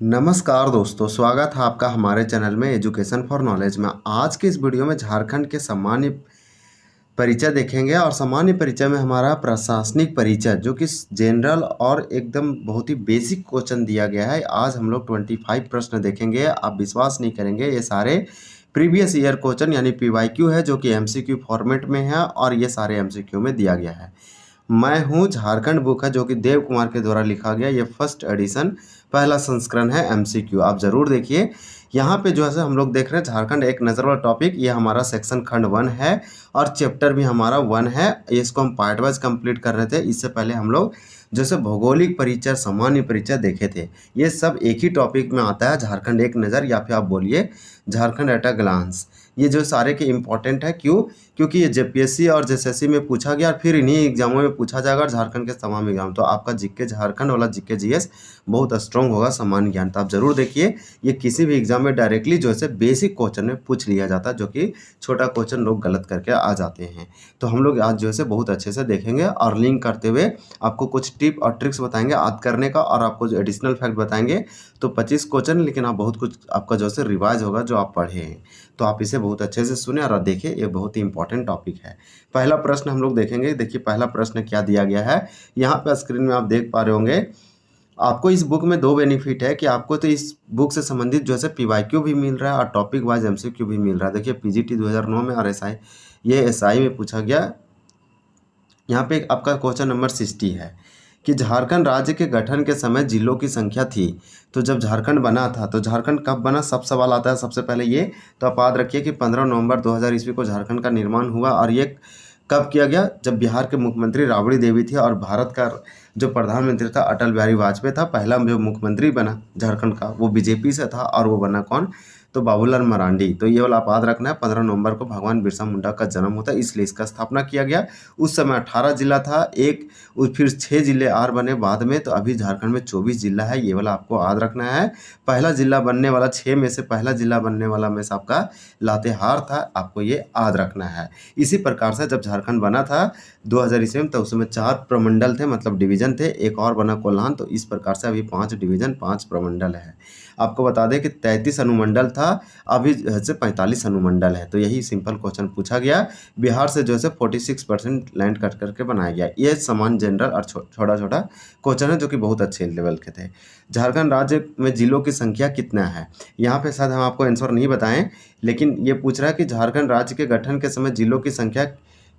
नमस्कार दोस्तों, स्वागत है आपका हमारे चैनल में एजुकेशन फॉर नॉलेज में। आज के इस वीडियो में झारखंड के सामान्य परिचय देखेंगे और सामान्य परिचय में हमारा प्रशासनिक परिचय जो कि जनरल और एकदम बहुत ही बेसिक क्वेश्चन दिया गया है। आज हम लोग 25 प्रश्न देखेंगे। आप विश्वास नहीं करेंगे, ये सारे प्रीवियस ईयर क्वेश्चन यानी पीवाईक्यू है जो कि एमसीक्यू फॉर्मेट में है और ये सारे एमसीक्यू में दिया गया है। मैं हूँ झारखंड बुक है जो कि देव कुमार के द्वारा लिखा गया। ये फर्स्ट एडिशन पहला संस्करण है एमसीक्यू, आप ज़रूर देखिए। यहाँ पे जो है हम लोग देख रहे हैं झारखंड एक नज़र वाला टॉपिक। ये हमारा सेक्शन खंड 1 है और चैप्टर भी हमारा 1 है। इसको हम पार्ट वाइज कंप्लीट कर रहे थे। इससे पहले हम लोग जैसे भौगोलिक परिचय, सामान्य परिचय देखे थे। ये सब एक ही टॉपिक में आता है, झारखंड एक नज़र या फिर आप बोलिए झारखंड एट अ ग्लांस। ये जो सारे के इम्पोर्टेंट है, क्यों? क्योंकि ये जेपीएससी और जेएसएससी में पूछा गया और फिर इन्हीं एग्जामों में पूछा जाएगा झारखंड के तमाम एग्जाम। तो आपका जीके झारखंड वाला जीके जीएस बहुत स्ट्रॉन्ग होगा, सामान्य ज्ञान। तो आप जरूर देखिए, ये किसी भी एग्जाम में डायरेक्टली जो है बेसिक क्वेश्चन में पूछ लिया जाता है, जो कि छोटा क्वेश्चन लोग गलत करके आ जाते हैं। तो हम लोग आज जो है बहुत अच्छे से देखेंगे और लिंक करते हुए आपको कुछ टिप और ट्रिक्स बताएंगे याद करने का, और आपको जो एडिशनल फैक्ट बताएंगे। तो 25 क्वेश्चन, लेकिन आप बहुत कुछ आपका जो है रिवाइज होगा जो आप पढ़े हैं। तो आप इसे बहुत अच्छे से सुने और देखिए, ये बहुत ही इंपॉर्टेंट टॉपिक है। पहला प्रश्न हम लोग देखेंगे। देखिए पहला प्रश्न क्या दिया गया है, यहाँ पे स्क्रीन में आप देख पा रहे होंगे। आपको इस बुक में दो बेनिफिट है कि आपको तो इस बुक से संबंधित जो है पीवाईक्यू भी मिल रहा है और टॉपिक वाइज एमसीक्यू भी मिल रहा है। देखिए पीजीटी 2009 में और एसआई, ये एसआई में पूछा गया। यहाँ पे आपका क्वेश्चन नंबर 60 है कि झारखंड राज्य के गठन के समय जिलों की संख्या थी। तो जब झारखंड बना था तो झारखंड कब बना, सब सवाल आता है सबसे पहले ये। तो आप याद रखिए कि 15 नवंबर 2000 ईस्वी को झारखंड का निर्माण हुआ। और ये कब किया गया? जब बिहार के मुख्यमंत्री राबड़ी देवी थी और भारत का जो प्रधानमंत्री था अटल बिहारी वाजपेयी था। पहला जो मुख्यमंत्री बना झारखंड का वो बीजेपी से था और वो बना कौन? तो बाबूलाल मरांडी। तो ये वाला आप याद रखना है। 15 नवंबर को भगवान बिरसा मुंडा का जन्म होता है, इसलिए इसका स्थापना किया गया। उस समय 18 जिला था, फिर 6 जिले और बने बाद में। तो अभी झारखंड में 24 जिला है, ये वाला आपको याद रखना है। पहला जिला बनने वाला 6 में से पहला जिला बनने वाला में से आपका लातेहार था, आपको ये याद रखना है। इसी प्रकार से जब झारखंड बना था 2000 ईस्वी में, तो उसमें 4 प्रमंडल थे, मतलब डिवीजन थे। एक और बना कोल्हान। तो इस प्रकार से अभी 5 डिवीजन 5 प्रमंडल है। आपको बता दें कि 33 अनुमंडल था, अभी जो है 45 अनुमंडल है। तो यही सिंपल क्वेश्चन पूछा गया। बिहार से जो है 46% लैंड कट करके बनाया गया। ये समान जनरल और छोटा छोटा क्वेश्चन है जो कि बहुत अच्छे लेवल के थे। झारखंड राज्य में जिलों की संख्या कितना है? यहाँ पे शायद हम आपको आंसर नहीं बताएं, लेकिन ये पूछ रहा है कि झारखंड राज्य के गठन के समय जिलों की संख्या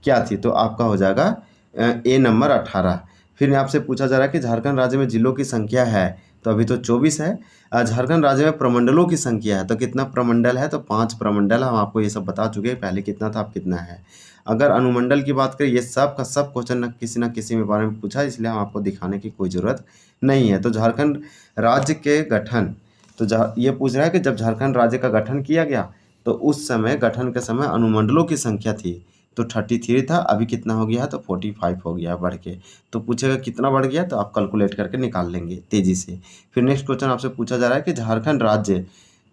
क्या थी। तो आपका हो जाएगा ए नंबर 18। फिर आपसे पूछा जा रहा है कि झारखंड राज्य में जिलों की संख्या है, तो अभी तो 24 है। झारखंड राज्य में प्रमंडलों की संख्या है, तो कितना प्रमंडल है? तो 5 प्रमंडल है। हम आपको ये सब बता चुके हैं पहले कितना था, अब कितना है। अगर अनुमंडल की बात करें, ये सब का सब क्वेश्चन न किसी में बारे में पूछा, इसलिए हम आपको दिखाने की कोई ज़रूरत नहीं है। तो झारखंड राज्य के गठन, तो ये पूछ रहा है कि जब झारखंड राज्य का गठन किया गया तो उस समय गठन के समय अनुमंडलों की संख्या थी तो 33 था, अभी कितना हो गया है? तो 45 हो गया बढ़ के। तो पूछेगा कितना बढ़ गया, तो आप कैलकुलेट करके निकाल लेंगे तेज़ी से। फिर नेक्स्ट क्वेश्चन आपसे पूछा जा रहा है कि झारखंड राज्य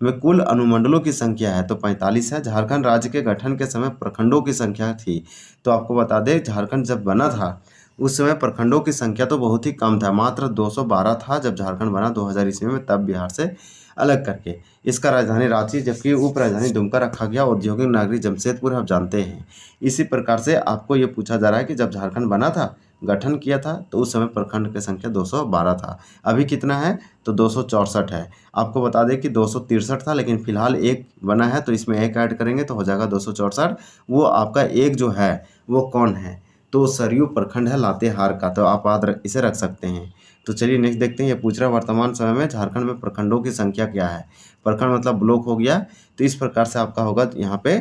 में कुल अनुमंडलों की संख्या है, तो 45 है। झारखंड राज्य के गठन के समय प्रखंडों की संख्या थी। तो आपको बता दें झारखंड जब बना था उस समय प्रखंडों की संख्या तो बहुत ही कम था, मात्र 212 था जब झारखंड बना 2000 ईस्वी में, तब बिहार से अलग करके। इसका राजधानी रांची जबकि उप राजधानी दुमका रखा गया। औद्योगिक नगरी जमशेदपुर आप जानते हैं। इसी प्रकार से आपको ये पूछा जा रहा है कि जब झारखंड बना था, गठन किया था, तो उस समय प्रखंड की संख्या 212 था, अभी कितना है? तो 264 है। आपको बता दें कि 263 था, लेकिन फिलहाल एक बना है तो इसमें एक ऐड करेंगे तो हो जाएगा 264। वो आपका एक जो है वो कौन है? तो सरयू प्रखंड है लातेहार का। तो आप इसे रख सकते हैं। तो चलिए नेक्स्ट देखते हैं। ये पूछ रहा है वर्तमान समय में झारखंड में प्रखंडों की संख्या क्या है। प्रखंड मतलब ब्लॉक हो गया। तो इस प्रकार से आपका होगा यहाँ पे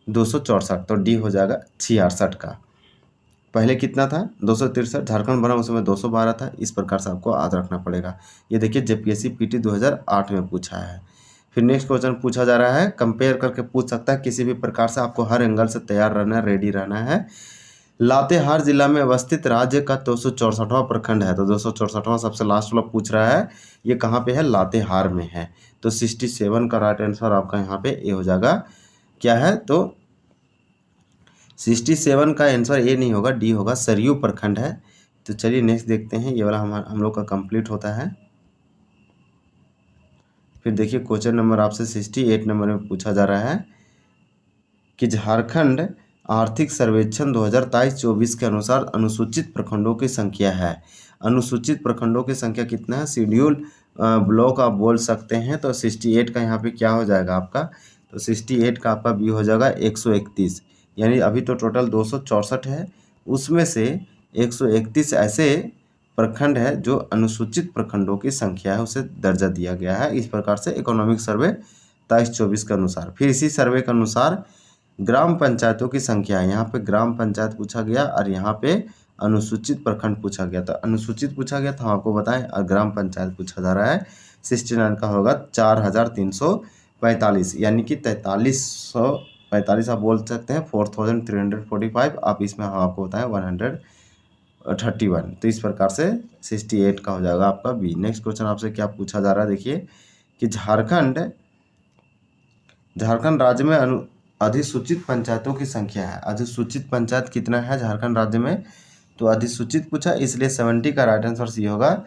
264, तो डी हो जाएगा 66 का। पहले कितना था? 263। झारखंड बना उस समय 212 था। इस प्रकार से आपको याद रखना पड़ेगा। ये देखिए जेपीएससी पीटी 2008 में पूछा है। फिर नेक्स्ट क्वेश्चन पूछा जा रहा है, कंपेयर करके पूछ सकता है किसी भी प्रकार से। आपको हर एंगल से तैयार रहना है, रेडी रहना है। लातेहार जिला में अवस्थित राज्य का 264वां प्रखंड है। तो 264वां सबसे लास्ट वाला पूछ रहा है, ये कहाँ पे है? लातेहार में है। तो 67 का राइट आंसर आपका यहाँ पे ए हो जाएगा। क्या है? तो 67 का आंसर ए नहीं होगा, डी होगा, सरयू प्रखंड है। तो चलिए नेक्स्ट देखते हैं। ये वाला हम लोग का कंप्लीट होता है। फिर देखिए क्वेश्चन नंबर आपसे 68 नंबर में पूछा जा रहा है कि झारखंड आर्थिक सर्वेक्षण 2023-24 के अनुसार अनुसूचित प्रखंडों की संख्या है। अनुसूचित प्रखंडों की संख्या कितना है? शेड्यूल ब्लॉक आप बोल सकते हैं। तो 68 का यहाँ पे क्या हो जाएगा आपका? तो 68 का आपका बी हो जाएगा 131, यानी अभी तो टोटल 264 है, उसमें से 131 ऐसे प्रखंड है जो अनुसूचित प्रखंडों की संख्या है, उसे दर्जा दिया गया है। इस प्रकार से इकोनॉमिक सर्वे 23-24 के अनुसार। फिर इसी सर्वे के अनुसार ग्राम पंचायतों की संख्या है। यहाँ पे ग्राम पंचायत पूछा गया और यहाँ पे अनुसूचित प्रखंड पूछा गया। तो अनुसूचित पूछा गया था आपको बताएं, और ग्राम पंचायत पूछा जा रहा है। 69 का होगा 4345, यानी कि 4345 आप बोल सकते हैं, 4345। आप इसमें हम आपको बताएं 131। तो इस प्रकार से 68 का हो जाएगा आपका बी। नेक्स्ट क्वेश्चन आपसे क्या पूछा जा रहा है, देखिए कि झारखंड राज्य में अधिसूचित पंचायतों की संख्या है। अधिसूचित पंचायत कितना है झारखंड राज्य में? तो अधिसूचित पूछा, इसलिए 70 का राइट आंसर सी होगा।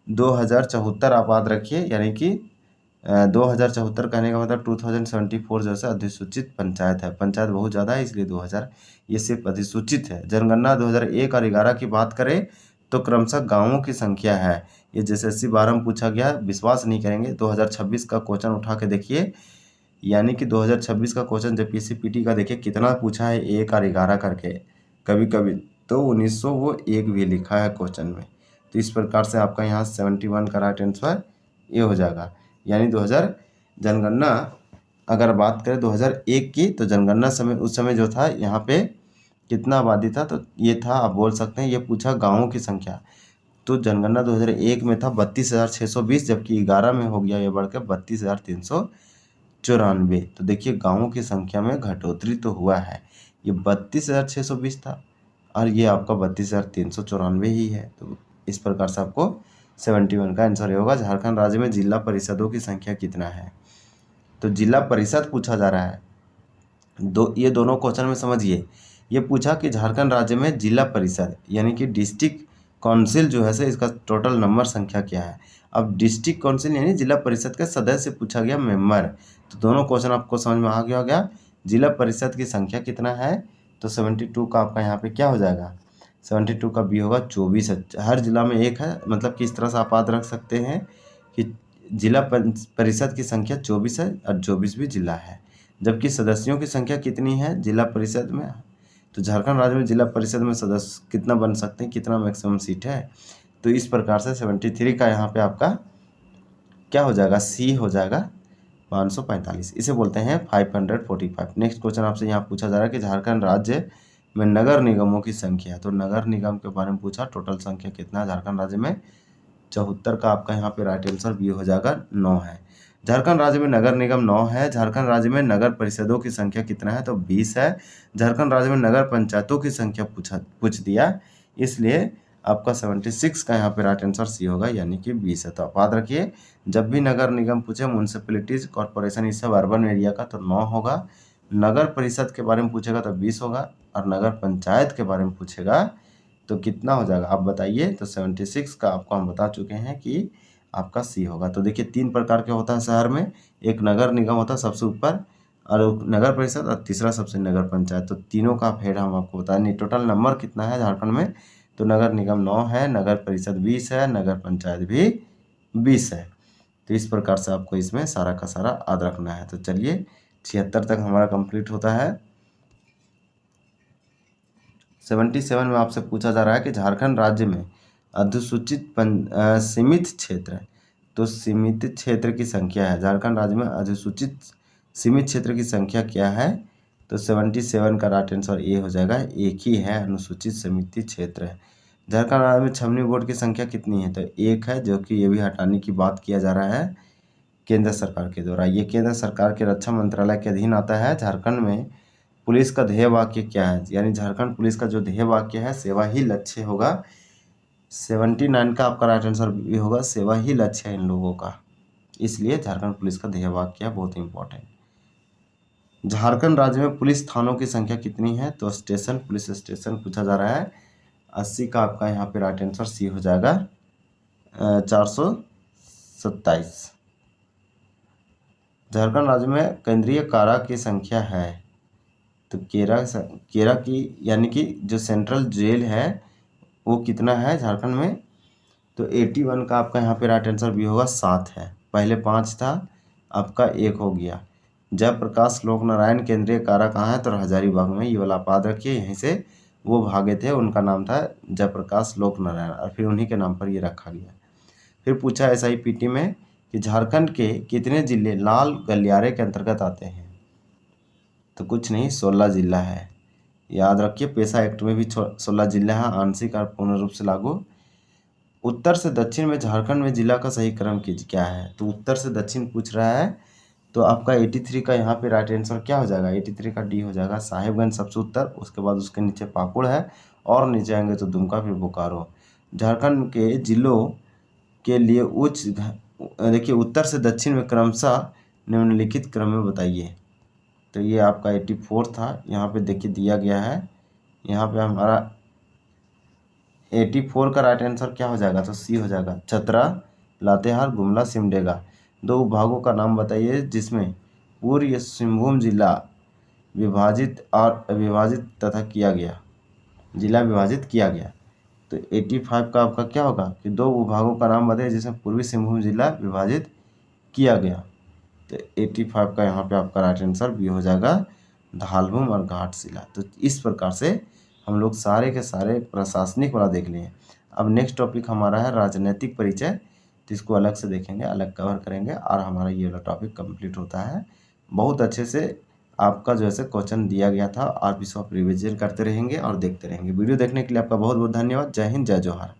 2074 आप याद रखिए, यानी कि 2074 कहने का मतलब 2074 जैसे अधिसूचित पंचायत है। पंचायत बहुत ज़्यादा है, इसलिए 2000 ये सिर्फ अधिसूचित है। जनगणना 2001 और 11 की बात करें तो क्रमशः गाँवों की संख्या है। ये जैसे SC 12 में पूछा गया, विश्वास नहीं करेंगे। 2026 का क्वेश्चन उठा के देखिए, यानी कि 2026 का क्वेश्चन जब PCPT का देखिए कितना पूछा है, 1 और 11 करके, कभी कभी तो 1901 भी लिखा है क्वेश्चन में। तो इस प्रकार से आपका यहाँ 71 का राइट आंसर ये हो जाएगा। यानी 2000 जनगणना अगर बात करें 2001 की, तो जनगणना समय उस समय जो था यहाँ पे कितना आबादी था, तो ये था, आप बोल सकते हैं ये पूछा गाँवों की संख्या। तो जनगणना 2001 में था 32,620, जबकि 11 में हो गया ये बढ़कर 32,394। तो देखिए गाँवों की संख्या में घटोतरी तो हुआ है। ये 32,620 था और ये आपका 32,394 ही है। तो इस प्रकार से आपको 71 का आंसर होगा। झारखंड राज्य में जिला परिषदों की संख्या कितना है? तो जिला परिषद पूछा जा रहा है। ये दोनों क्वेश्चन में समझिए, ये पूछा कि झारखंड राज्य में जिला परिषद यानी कि डिस्ट्रिक्ट काउंसिल जो है इसका टोटल नंबर संख्या क्या है। अब डिस्ट्रिक्ट काउंसिल यानी जिला परिषद का सदस्य पूछा गया, मेंबर। तो दोनों क्वेश्चन आपको समझ में आ गया। जिला परिषद की संख्या कितना है? तो 72 का आपका यहाँ पे क्या हो जाएगा? 72 का बी होगा 24 है। हर जिला में एक है, मतलब किस तरह से आप याद रख सकते हैं कि जिला परिषद की संख्या 24 है और 24 भी जिला है। जबकि सदस्यों की संख्या कितनी है जिला परिषद में? तो झारखंड राज्य में जिला परिषद में सदस्य कितना बन सकते हैं, कितना मैक्सिमम सीट है? तो इस प्रकार से 73 का यहाँ पे आपका क्या हो जाएगा? सी हो जाएगा 545। इसे बोलते हैं 545। नेक्स्ट क्वेश्चन आपसे यहाँ पूछा जा रहा है कि झारखंड राज्य में नगर निगमों की संख्या। तो नगर निगम के बारे में पूछा, टोटल संख्या कितना है झारखंड राज्य में? 74 का आपका यहाँ पे राइट आंसर बी हो जाएगा 9 है। झारखंड राज्य में नगर निगम 9 है। झारखंड राज्य में नगर परिषदों की संख्या कितना है? तो 20 है। झारखंड राज्य में नगर पंचायतों की संख्या पूछ दिया, इसलिए आपका 76 का यहाँ पे राइट आंसर सी होगा, यानी कि 20 है। तो आप याद रखिए, जब भी नगर निगम पूछे, म्यूनसिपैलिटीज, कॉर्पोरेशन, इस सब अर्बन एरिया का, तो 9 होगा। नगर परिषद के बारे में पूछेगा तो 20 होगा, और नगर पंचायत के बारे में पूछेगा तो कितना हो जाएगा आप बताइए? तो 76 का आपको हम बता चुके हैं कि आपका सी होगा। तो देखिए 3 प्रकार के होता है शहर में, एक नगर निगम होता है सबसे ऊपर, और नगर परिषद, और तीसरा सबसे नगर पंचायत। तो तीनों का फेड हम आपको बताएं। नहीं, टोटल नंबर कितना है झारखंड में? तो नगर निगम 9 है, नगर परिषद 20 है, नगर पंचायत भी 20 है। तो इस प्रकार से आपको इसमें सारा का सारा याद रखना है। तो चलिए 76 तक हमारा कंप्लीट होता है। 77 में आपसे पूछा जा रहा है कि झारखंड राज्य में अधिसूचित सीमित क्षेत्र है। तो सीमित क्षेत्र की संख्या है, झारखंड राज्य में अधिसूचित सीमित क्षेत्र की संख्या क्या है? तो 77 का राइट आंसर ए हो जाएगा, एक ही है, अनुसूचित सीमित क्षेत्र है। झारखंड राज्य में छावनी बोर्ड की संख्या कितनी है? तो एक है, जो कि ये भी हटाने की बात किया जा रहा है केंद्र सरकार के द्वारा। ये केंद्र सरकार के रक्षा मंत्रालय के अधीन आता है। झारखंड में पुलिस का ध्येय वाक्य क्या है? यानी झारखंड पुलिस का जो ध्येय वाक्य है, सेवा ही लक्ष्य होगा। 79 का आपका राइट आंसर भी होगा, सेवा ही लक्ष्य है इन लोगों का, इसलिए झारखंड पुलिस का ध्येय वाक्य है, बहुत इंपॉर्टेंट। झारखंड राज्य में पुलिस थानों की संख्या कितनी है? तो स्टेशन, पुलिस स्टेशन पूछा जा रहा है। 80 का आपका यहाँ पे राइट आंसर सी हो जाएगा 427। झारखंड राज्य में केंद्रीय कारा की संख्या है, तो केरा की यानी कि जो सेंट्रल जेल है वो कितना है झारखंड में, तो 81 का आपका यहाँ पे राइट आंसर भी होगा 7 है। पहले 5 था, आपका 1 हो गया। जयप्रकाश लोक नारायण केंद्रीय कारा कहाँ है, तो हजारीबाग में। ये वाला आप याद रखिए, यहीं से वो भागे थे, उनका नाम था जयप्रकाश लोक नारायण और फिर उन्हीं के नाम पर ये रखा गया। फिर पूछा SIPT में कि झारखंड के कितने जिले लाल गलियारे के अंतर्गत आते हैं, तो कुछ नहीं 16 जिला है। याद रखिए, पेशा एक्ट में भी 16 जिला है, आंशिक और पूर्ण रूप से लागू। उत्तर से दक्षिण में झारखंड में जिला का सही क्रम क्या है, तो उत्तर से दक्षिण पूछ रहा है, तो आपका 83 का यहाँ पे राइट आंसर क्या हो जाएगा, 83 का डी हो जाएगा। साहेबगंज सबसे उत्तर, उसके बाद उसके नीचे पाकुड़ है और नीचे आएंगे तो दुमका, फिर बोकारो। झारखंड के जिलों के लिए देखिए उत्तर से दक्षिण में क्रमशः निम्नलिखित क्रम में बताइए, तो ये आपका 84 था। यहाँ पे देखिए दिया गया है, यहाँ पे हमारा 84 का राइट आंसर क्या हो जाएगा, तो सी हो जाएगा। चतरा, लातेहार, गुमला, सिमडेगा। 2 भागों का नाम बताइए जिसमें पूर्वी सिंहभूम जिला विभाजित और अविभाजित तथा किया गया, जिला विभाजित किया गया। तो 85 का आपका क्या होगा कि 2 विभागों का नाम बताइए जिसमें पूर्वी सिंहभूम जिला विभाजित किया गया, तो 85 का यहाँ पे आपका राइट आंसर भी हो जाएगा धालभूम और घाटशिला। तो इस प्रकार से हम लोग सारे के सारे प्रशासनिक वाला देख लिए। अब नेक्स्ट टॉपिक हमारा है राजनीतिक परिचय, तो इसको अलग से देखेंगे, अलग कवर करेंगे और हमारा ये वाला टॉपिक कंप्लीट होता है। बहुत अच्छे से आपका जो है क्वेश्चन दिया गया था, आप इसको आप रिविजन करते रहेंगे और देखते रहेंगे। वीडियो देखने के लिए आपका बहुत बहुत धन्यवाद। जय हिंद, जय जोहार।